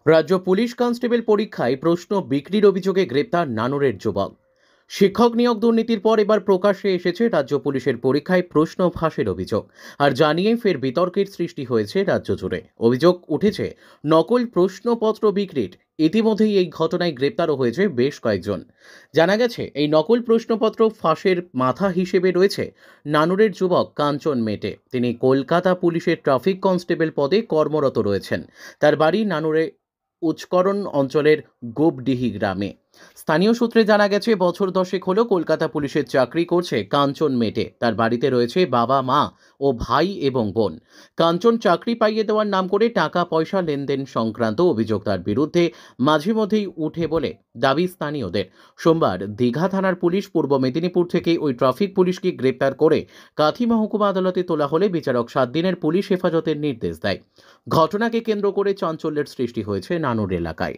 রাজ্য police constable পরীক্ষায় প্রশ্ন বিক্রির অভিযোগে গ্রেপ্তার নানুরের যুবক। শিক্ষক নিয়োগ দুর্নীতির পর এবার প্রকাশ্যে এসেছে রাজ্য পুলিশের পরীক্ষায় প্রশ্ন ফাঁসের অভিযোগ। আর জানিয়ে ফের বিতর্কের সৃষ্টি হয়েছে রাজ্য জুড়ে। অভিযোগ উঠেছে নকল প্রশ্নপত্র বিক্রির। ইতিমধ্যেই এই ঘটনায় গ্রেপ্তারও হয়েছে বেশ কয়েকজন। জানা গেছে এই নকল প্রশ্নপত্র ফাঁসের মাথা হিসেবে রয়েছে নানুরের যুবক কাঞ্চন মেটে। তিনি কলকাতা পুলিশের ট্রাফিক কনস্টেবল পদে কর্মরত রয়েছেন। তার বাড়ি নানুরে উচ্চকরণ অঞ্চলের গোপডিহি গ্রামে। স্থানীয় সূত্রে জানা গেছে বছর দশেক হলো কলকাতা পুলিশের চাকরি করছে কাঞ্চন মেটে। তার বাড়িতে রয়েছে বাবা, মা ও ভাই এবং বোন। কাঞ্চন চাকরি পাইয়ে দেওয়ার নাম করে টাকা পয়সা লেনদেন সংক্রান্ত অভিযোগ তার বিরুদ্ধে মাঝে মধ্যেই উঠে বলে দাবি স্থানীয়দের। সোমবার দীঘা থানার পুলিশ পূর্ব মেদিনীপুর থেকে ওই ট্রাফিক পুলিশকে গ্রেপ্তার করে কাঁথি মহকুমা আদালতে তোলা হলে বিচারক 7 দিনের পুলিশ হেফাজতের নির্দেশ দেয়। ঘটনাকে কেন্দ্র করে চাঞ্চল্যের সৃষ্টি হয়েছে নানুর এলাকায়।